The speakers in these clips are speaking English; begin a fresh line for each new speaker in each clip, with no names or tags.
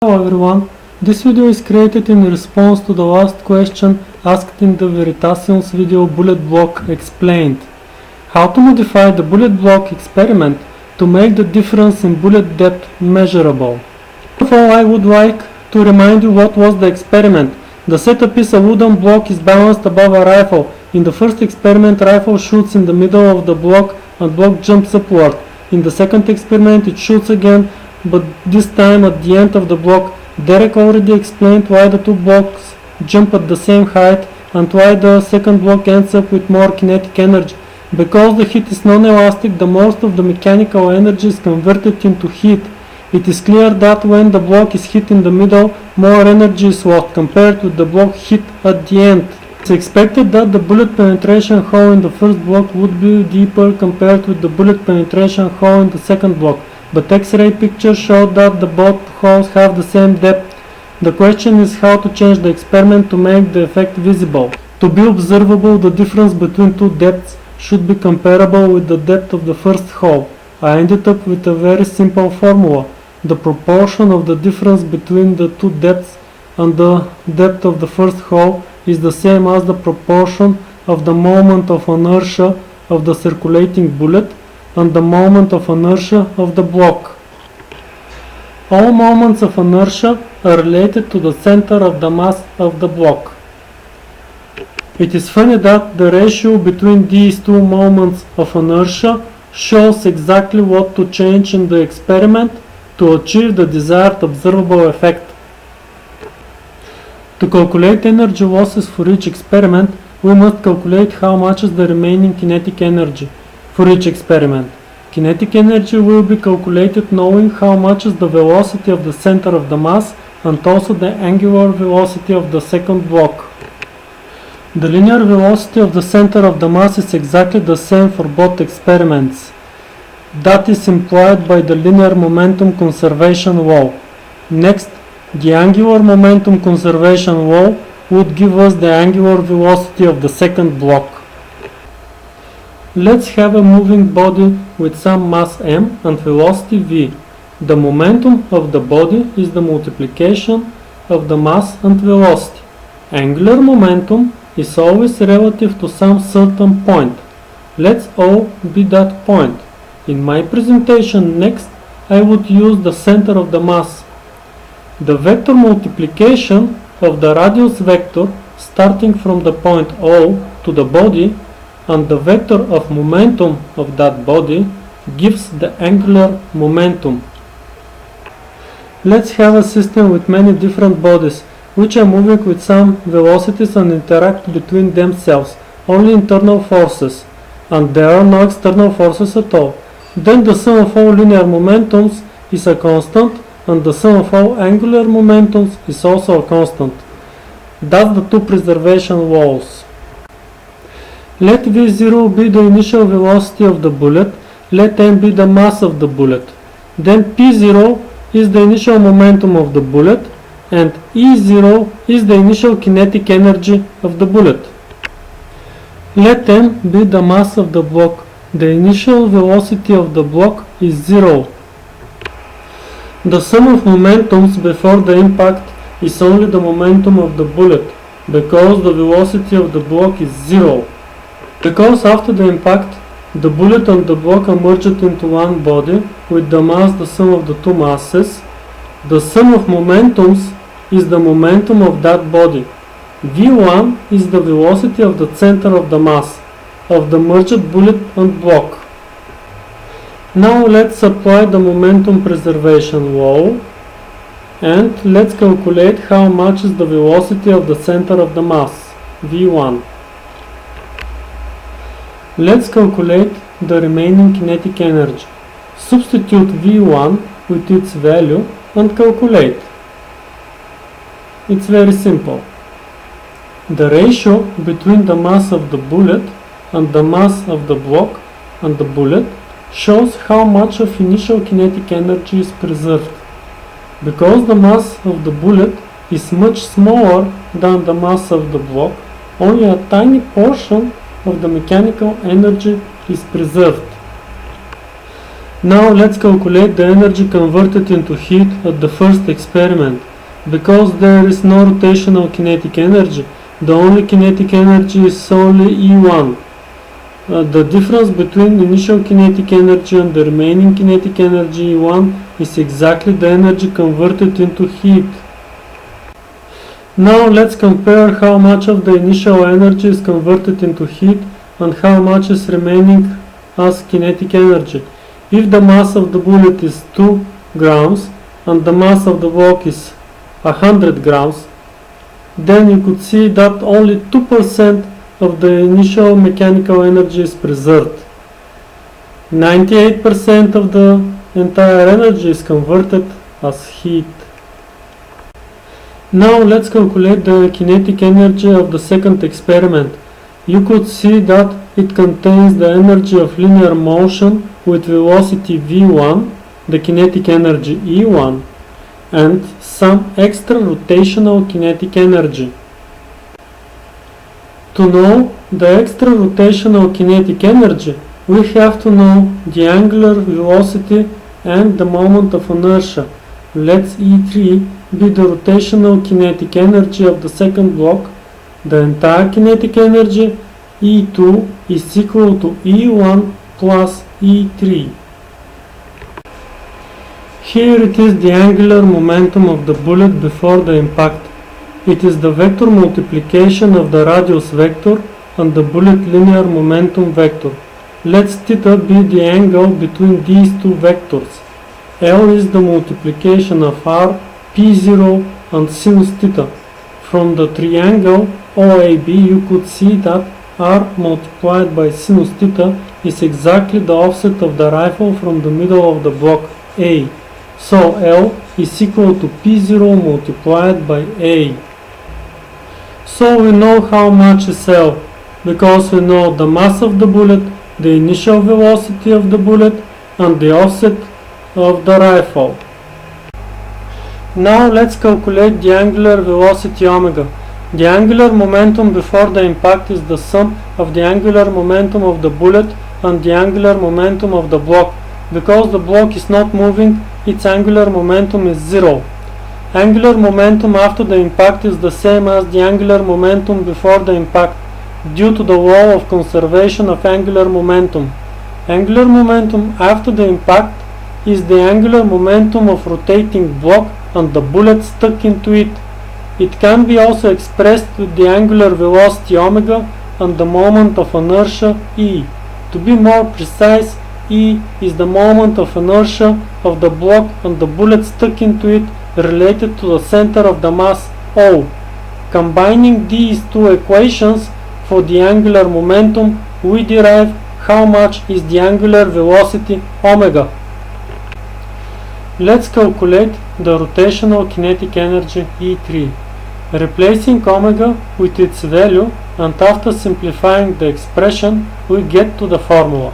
Hello everyone, this video is created in response to the last question asked in the Veritasium's video Bullet Block Explained. How to modify the bullet block experiment to make the difference in bullet depth measurable. First of all, I would like to remind you what was the experiment. The setup is a wooden block is balanced above a rifle. In the first experiment, rifle shoots in the middle of the block and block jumps upward. In the second experiment, it shoots again, but this time at the end of the block. Derek already explained why the two blocks jump at the same height and why the second block ends up with more kinetic energy. Because the heat is non-elastic, the most of the mechanical energy is converted into heat. It is clear that when the block is hit in the middle, more energy is lost compared with the block hit at the end. It's expected that the bullet penetration hole in the first block would be deeper compared with the bullet penetration hole in the second block, but X-ray pictures show that the both holes have the same depth. The question is how to change the experiment to make the effect visible. To be observable, the difference between two depths should be comparable with the depth of the first hole. I ended up with a very simple formula. The proportion of the difference between the two depths and the depth of the first hole is the same as the proportion of the moment of inertia of the circulating bullet and the moment of inertia of the block. All moments of inertia are related to the center of the mass of the block. It is funny that the ratio between these two moments of inertia shows exactly what to change in the experiment to achieve the desired observable effect. To calculate energy losses for each experiment, we must calculate how much is the remaining kinetic energy for each experiment. Kinetic energy will be calculated knowing how much is the velocity of the center of the mass and also the angular velocity of the second block. The linear velocity of the center of the mass is exactly the same for both experiments. That is implied by the linear momentum conservation law. Next, the angular momentum conservation law would give us the angular velocity of the second block. Let's have a moving body with some mass m and velocity v. The momentum of the body is the multiplication of the mass and velocity. Angular momentum is always relative to some certain point. Let's O be that point. In my presentation next, I would use the center of the mass. The vector multiplication of the radius vector starting from the point O to the body and the vector of momentum of that body gives the angular momentum. Let's have a system with many different bodies which are moving with some velocities and interact between themselves, only internal forces, and there are no external forces at all. Then the sum of all linear momentums is a constant and the sum of all angular momentums is also a constant. That's the two preservation laws. Let V0 be the initial velocity of the bullet, let m be the mass of the bullet. Then P0 is the initial momentum of the bullet and E0 is the initial kinetic energy of the bullet. Let m be the mass of the block. The initial velocity of the block is 0. The sum of momentums before the impact is only the momentum of the bullet, because the velocity of the block is 0. Because after the impact, the bullet and the block are merged into one body with the mass the sum of the two masses, the sum of momentums is the momentum of that body. V1 is the velocity of the center of the mass of the merged bullet and block. Now let's apply the momentum preservation law and let's calculate how much is the velocity of the center of the mass, V1. Let's calculate the remaining kinetic energy. Substitute V1 with its value and calculate. It's very simple. The ratio between the mass of the bullet and the mass of the block and the bullet shows how much of initial kinetic energy is preserved. Because the mass of the bullet is much smaller than the mass of the block, only a tiny portion of the mechanical energy is preserved. Now let's calculate the energy converted into heat at the first experiment. Because there is no rotational kinetic energy, the only kinetic energy is solely E1. The difference between initial kinetic energy and the remaining kinetic energy E1 is exactly the energy converted into heat. Now let's compare how much of the initial energy is converted into heat and how much is remaining as kinetic energy. If the mass of the bullet is 2 grams and the mass of the block is 100 grams, then you could see that only 2% of the initial mechanical energy is preserved. 98% of the entire energy is converted as heat. Now let's calculate the kinetic energy of the second experiment. You could see that it contains the energy of linear motion with velocity v1, the kinetic energy E1, and some extra rotational kinetic energy. To know the extra rotational kinetic energy, we have to know the angular velocity and the moment of inertia. Let's E3 be the rotational kinetic energy of the second block. The entire kinetic energy E2 is equal to E1 plus E3. Here it is the angular momentum of the bullet before the impact. It is the vector multiplication of the radius vector and the bullet linear momentum vector. Let theta be the angle between these two vectors. L is the multiplication of r, p0 and sinus theta. From the triangle OAB you could see that r multiplied by sinus theta is exactly the offset of the rifle from the middle of the block A. So L is equal to P0 multiplied by A. So we know how much is L, because we know the mass of the bullet, the initial velocity of the bullet, and the offset of the rifle. Now let's calculate the angular velocity omega. The angular momentum before the impact is the sum of the angular momentum of the bullet and the angular momentum of the block. Because the block is not moving, its angular momentum is 0. Angular momentum after the impact is the same as the angular momentum before the impact, due to the law of conservation of angular momentum. Angular momentum after the impact is the angular momentum of rotating block and the bullet stuck into it. It can be also expressed with the angular velocity omega and the moment of inertia E. To be more precise, E is the moment of inertia of the block and the bullet stuck into it related to the center of the mass O. Combining these two equations for the angular momentum, we derive how much is the angular velocity omega. Let's calculate the rotational kinetic energy E3. Replacing omega with its value, and after simplifying the expression, we get to the formula.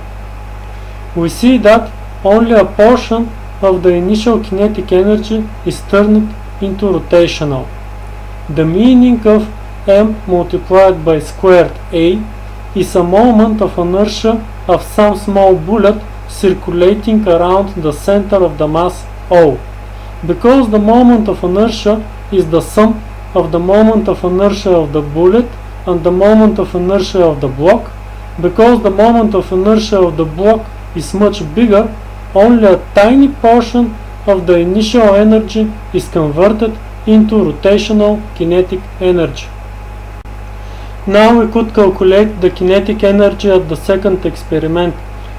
We see that only a portion of the initial kinetic energy is turned into rotational. The meaning of m multiplied by squared a is a moment of inertia of some small bullet circulating around the center of the mass O. Because the moment of inertia is the sum of the moment of inertia of the bullet and the moment of inertia of the block, because the moment of inertia of the block is much bigger, only a tiny portion of the initial energy is converted into rotational kinetic energy. Now we could calculate the kinetic energy at the second experiment.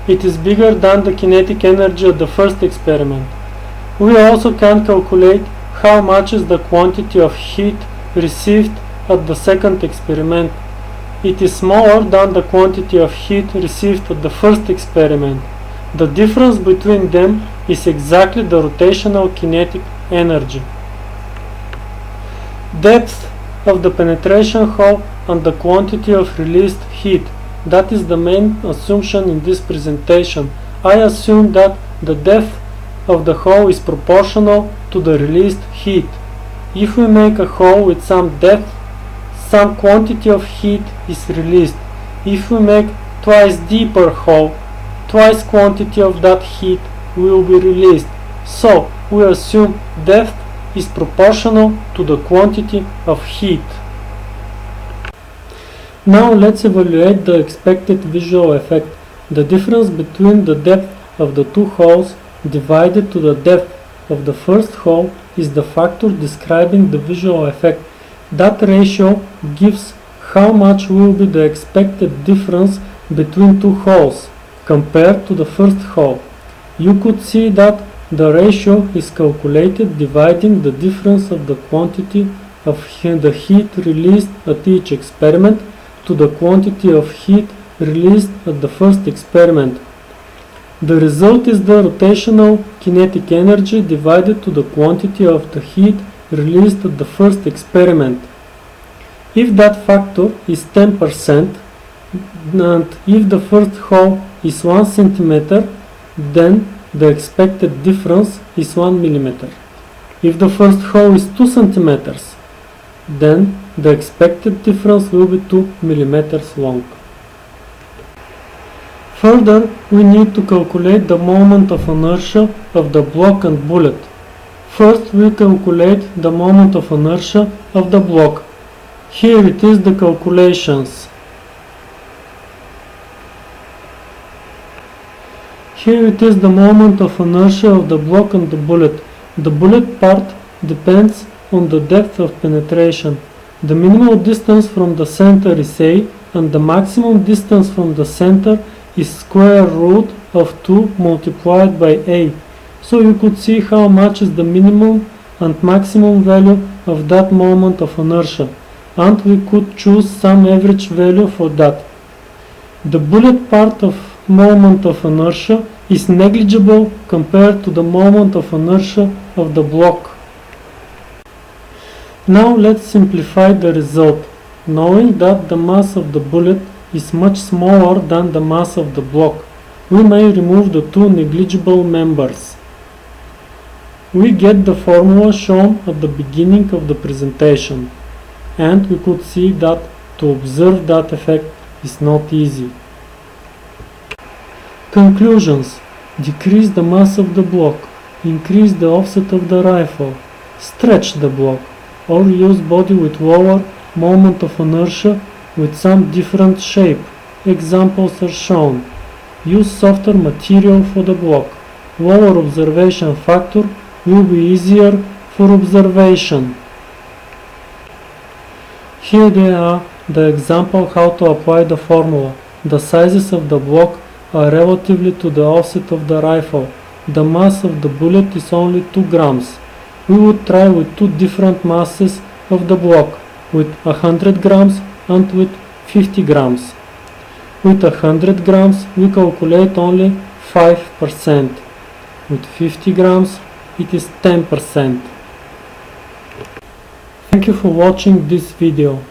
It is bigger than the kinetic energy at the first experiment. We also can calculate how much is the quantity of heat received at the second experiment. It is smaller than the quantity of heat received at the first experiment. The difference between them is exactly the rotational kinetic energy. Depth of the penetration hole and the quantity of released heat. That is the main assumption in this presentation. I assume that the depth of the hole is proportional to the released heat. If we make a hole with some depth, some quantity of heat is released. If we make twice deeper hole, twice quantity of that heat will be released. So we assume depth is proportional to the quantity of heat. Now let's evaluate the expected visual effect. The difference between the depth of the two holes divided to the depth of the first hole is the factor describing the visual effect. That ratio gives how much will be the expected difference between two holes compared to the first hole. You could see that the ratio is calculated dividing the difference of the quantity of the heat released at each experiment to the quantity of heat released at the first experiment. The result is the rotational kinetic energy divided to the quantity of the heat released at the first experiment. If that factor is 10% and if the first hole is 1 cm, then the expected difference is 1 mm. If the first hole is 2 cm, then the expected difference will be 2 mm long. Further, we need to calculate the moment of inertia of the block and bullet. First, we calculate the moment of inertia of the block. Here it is the calculations. Here it is the moment of inertia of the block and the bullet. The bullet part depends on the depth of penetration. The minimal distance from the center is A and the maximum distance from the center is square root of 2 multiplied by A. So you could see how much is the minimum and maximum value of that moment of inertia, and we could choose some average value for that. The bullet part of moment of inertia is negligible compared to the moment of inertia of the block. Now let's simplify the result, knowing that the mass of the bullet is much smaller than the mass of the block. We may remove the two negligible members. We get the formula shown at the beginning of the presentation, and we could see that to observe that effect is not easy. Conclusions: decrease the mass of the block, increase the offset of the rifle, stretch the block, or use body with lower moment of inertia with some different shape. Examples are shown. Use softer material for the block. Lower observation factor will be easier for observation. Here they are the example how to apply the formula. The sizes of the block are relatively to the offset of the rifle. The mass of the bullet is only 2 grams. We would try with two different masses of the block, with 100 grams and with 50 grams. With 100 grams we calculate only 5%. With 50 grams it is 10%. Thank you for watching this video.